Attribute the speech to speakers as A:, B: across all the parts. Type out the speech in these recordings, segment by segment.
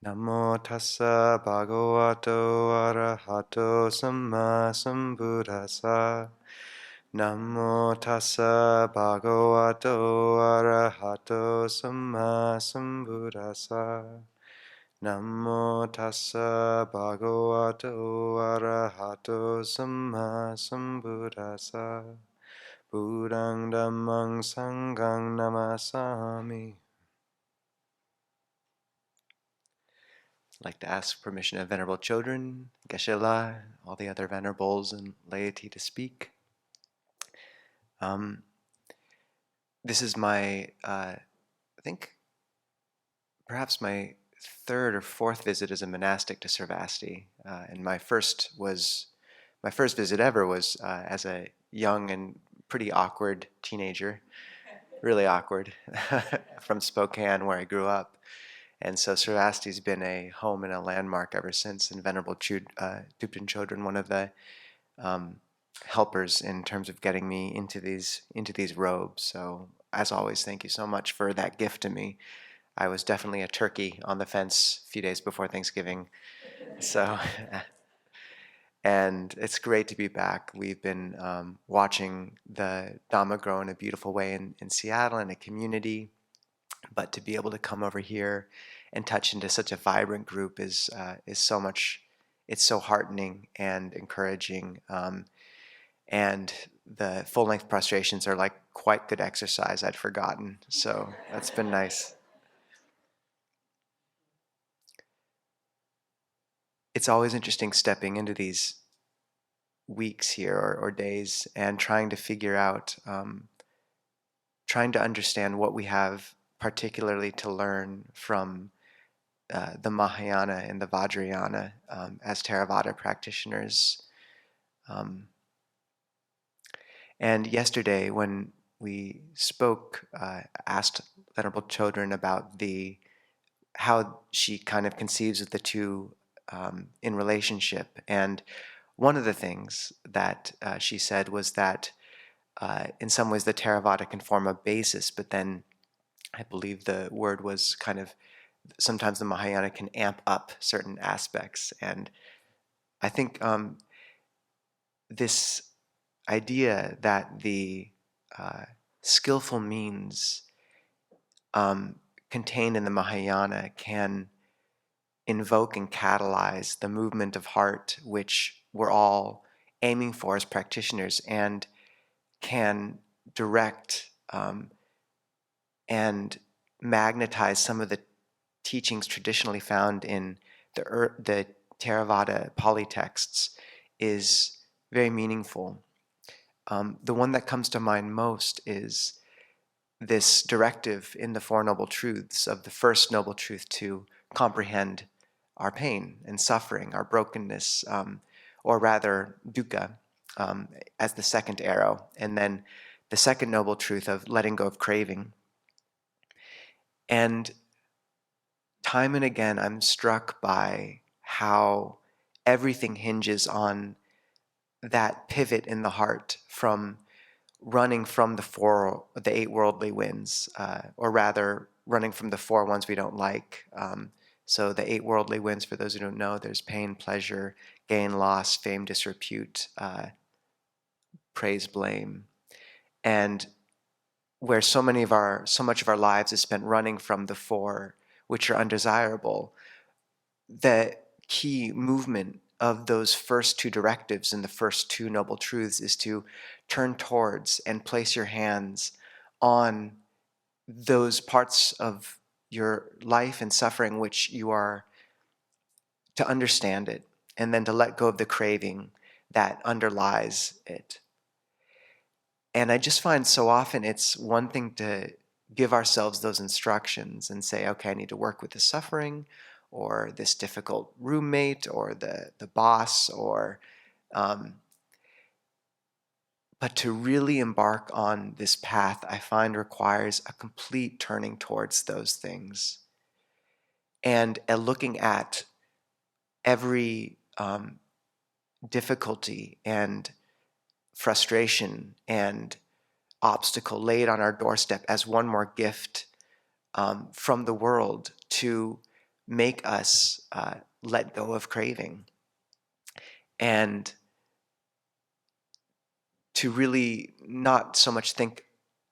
A: Namo tassa bhagavato arahato samma sambuddhassa. Namo tassa bhagavato arahato samma sambuddhassa. Namo tassa bhagavato arahato samma sambuddhassa. Buddhang dhammang sanghang namasami. I'd like to ask permission of Venerable Children, Geshe-la, all the other venerables and laity to speak. This is my, I think, perhaps my third or fourth visit as a monastic to Sravasti, and my first visit ever was as a young and pretty awkward teenager, really awkward, from Spokane, where I grew up. And so Sravasti's been a home and a landmark ever since, and Venerable Thupten Chodron, one of the helpers in terms of getting me into these robes. So as always, thank you so much for that gift to me. I was definitely a turkey on the fence a few days before Thanksgiving. So, and it's great to be back. We've been watching the Dhamma grow in a beautiful way in Seattle in a community, but to be able to come over here and touch into such a vibrant group is so much. It's so heartening and encouraging. And the full-length prostrations are like quite good exercise. I'd forgotten, so that's been nice. It's always interesting stepping into these weeks here or days and trying to figure out, trying to understand what we have particularly to learn from the Mahayana and the Vajrayana as Theravada practitioners. And yesterday, when we spoke, asked Venerable Chodron about how she kind of conceives of the two in relationship. And one of the things that she said was that in some ways the Theravada can form a basis, but then I believe the word was kind of sometimes the Mahayana can amp up certain aspects. And I think this idea that the skillful means contained in the Mahayana can invoke and catalyze the movement of heart, which we're all aiming for as practitioners, and can direct and magnetize some of the teachings traditionally found in the Theravada Pali texts is very meaningful. The one that comes to mind most is this directive in the Four Noble Truths of the first noble truth to comprehend our pain and suffering, our brokenness, or rather dukkha, as the second arrow, and then the second noble truth of letting go of craving. And time and again, I'm struck by how everything hinges on that pivot in the heart from running from the eight worldly winds, or rather running from the four ones we don't like. So the eight worldly winds, for those who don't know, there's pain, pleasure, gain, loss, fame, disrepute, praise, blame. And where so much of our lives is spent running from the four, which are undesirable, the key movement of those first two directives and the first two noble truths is to turn towards and place your hands on those parts of your life and suffering which you are to understand it, and then to let go of the craving that underlies it. And I just find so often it's one thing to give ourselves those instructions and say, okay, I need to work with the suffering, or this difficult roommate, or the boss, or but to really embark on this path, I find requires a complete turning towards those things and a looking at every difficulty and frustration and obstacle laid on our doorstep as one more gift from the world to make us let go of craving, and to really not so much think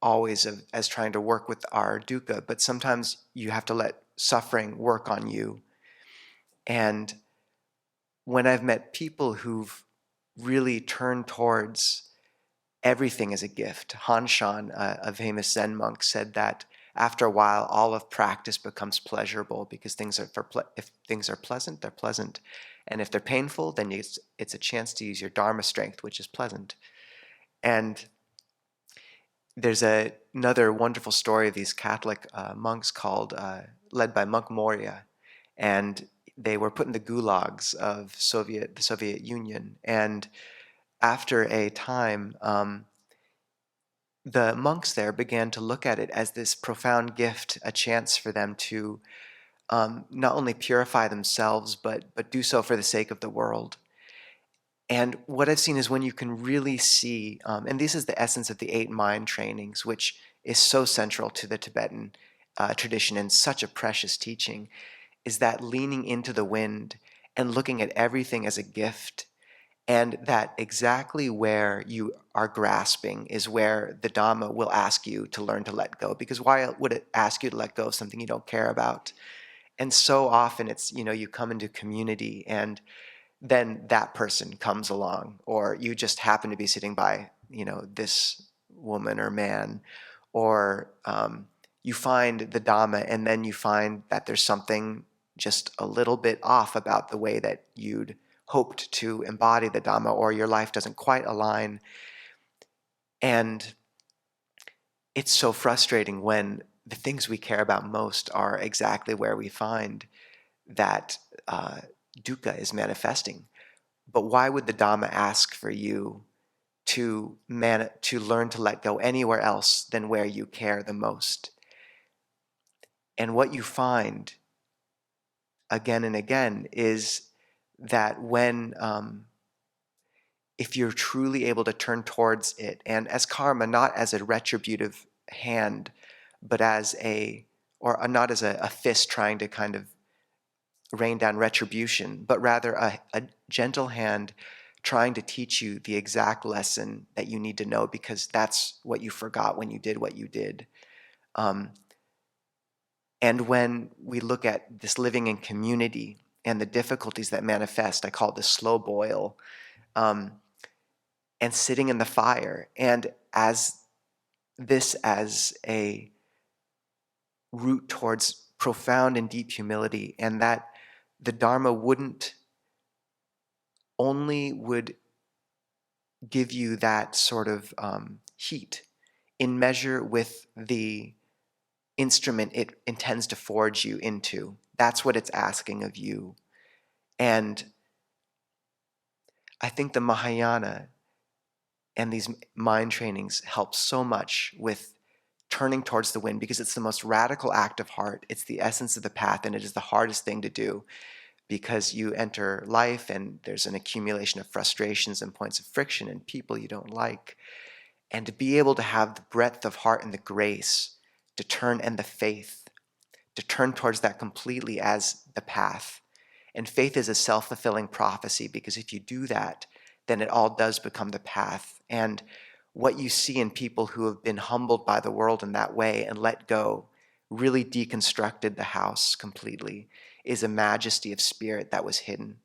A: always of as trying to work with our dukkha, but sometimes you have to let suffering work on you. And when I've met people who've really turned towards everything as a gift, Han Shan, a famous Zen monk, said that after a while, all of practice becomes pleasurable, because if things are pleasant, they're pleasant, and if they're painful, then it's a chance to use your dharma strength, which is pleasant. And there's another wonderful story of these Catholic monks led by Monk Moria, and they were put in the gulags of the Soviet Union. And after a time, the monks there began to look at it as this profound gift, a chance for them to not only purify themselves, but do so for the sake of the world. And what I've seen is when you can really see, and this is the essence of the 8 mind trainings, which is so central to the Tibetan tradition and such a precious teaching, is that leaning into the wind and looking at everything as a gift, and that exactly where you are grasping is where the Dhamma will ask you to learn to let go. Because why would it ask you to let go of something you don't care about? And so often it's, you come into community and then that person comes along, or you just happen to be sitting by, this woman or man, or you find the Dhamma, and then you find that there's something just a little bit off about the way that you'd hoped to embody the Dhamma, or your life doesn't quite align. And it's so frustrating when the things we care about most are exactly where we find that dukkha is manifesting. But why would the Dhamma ask for you to learn to let go anywhere else than where you care the most? And what you find again and again is that if you're truly able to turn towards it, and as karma, not as a retributive hand, but not as a fist trying to kind of rain down retribution, but rather a gentle hand trying to teach you the exact lesson that you need to know, because that's what you forgot when you did what you did. And when we look at this living in community and the difficulties that manifest, I call it the slow boil, and sitting in the fire, and as a route towards profound and deep humility, and that the Dharma would give you that sort of heat in measure with the instrument it intends to forge you into. That's what it's asking of you. And I think the Mahayana and these mind trainings help so much with turning towards the wind, because it's the most radical act of heart. It's the essence of the path, and it is the hardest thing to do, because you enter life and there's an accumulation of frustrations and points of friction and people you don't like. And to be able to have the breadth of heart and the grace to turn, and the faith to turn towards that completely as the path. And faith is a self-fulfilling prophecy, because if you do that, then it all does become the path. And what you see in people who have been humbled by the world in that way and let go, really deconstructed the house completely, is a majesty of spirit that was hidden.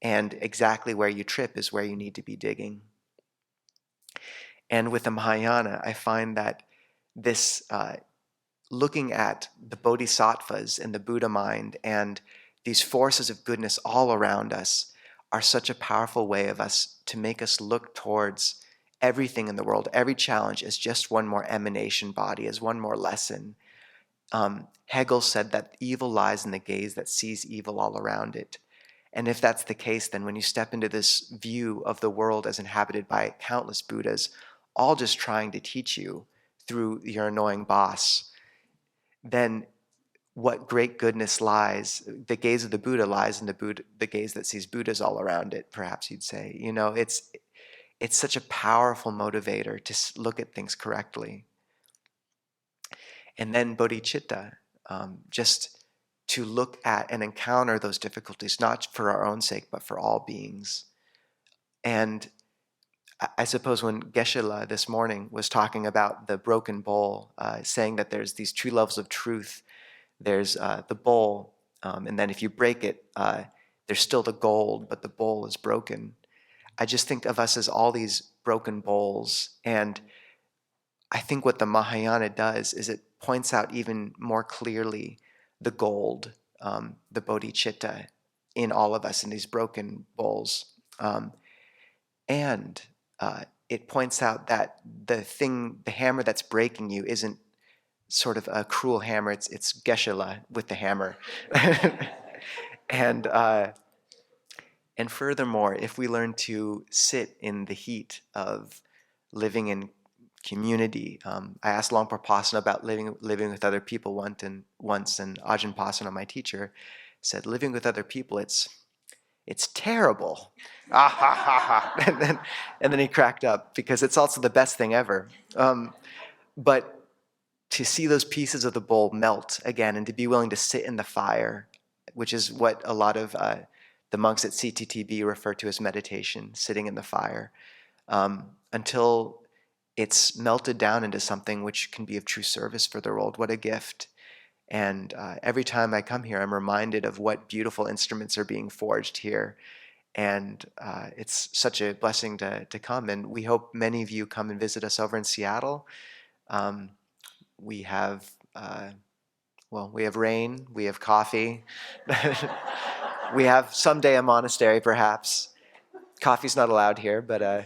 A: And exactly where you trip is where you need to be digging. And with the Mahayana, I find that this looking at the bodhisattvas and the Buddha mind and these forces of goodness all around us are such a powerful way of us to make us look towards everything in the world, every challenge, as just one more emanation body, as one more lesson. Hegel said that evil lies in the gaze that sees evil all around it. And if that's the case, then when you step into this view of the world as inhabited by countless Buddhas, all just trying to teach you through your annoying boss, then what great goodness lies, the gaze of the Buddha lies in the gaze that sees Buddhas all around it, perhaps you'd say. It's such a powerful motivator to look at things correctly. And then bodhicitta, just to look at and encounter those difficulties, not for our own sake, but for all beings. And I suppose when Geshe-la this morning was talking about the broken bowl, saying that there's these two levels of truth. There's the bowl, and then if you break it, there's still the gold, but the bowl is broken. I just think of us as all these broken bowls, and I think what the Mahayana does is it points out even more clearly the gold, the bodhicitta in all of us in these broken bowls. And it points out that the hammer that's breaking you isn't sort of a cruel hammer, it's Geshe-la with the hammer. and furthermore, if we learn to sit in the heat of living in community, I asked Longpa Pasana about living with other people once, and Ajahn Pasana, my teacher, said living with other people, it's terrible. Ah, ha, ha, ha. And then he cracked up because it's also the best thing ever. But to see those pieces of the bowl melt again and to be willing to sit in the fire, which is what a lot of the monks at CTTB refer to as meditation, sitting in the fire, until it's melted down into something which can be of true service for the world. What a gift. And every time I come here, I'm reminded of what beautiful instruments are being forged here. And it's such a blessing to come. And we hope many of you come and visit us over in Seattle. We have, we have rain, we have coffee. We have someday a monastery, perhaps. Coffee's not allowed here, but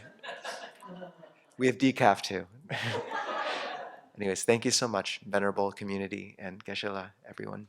A: we have decaf too. Anyways, thank you so much, Venerable Community and Geshe-la, everyone.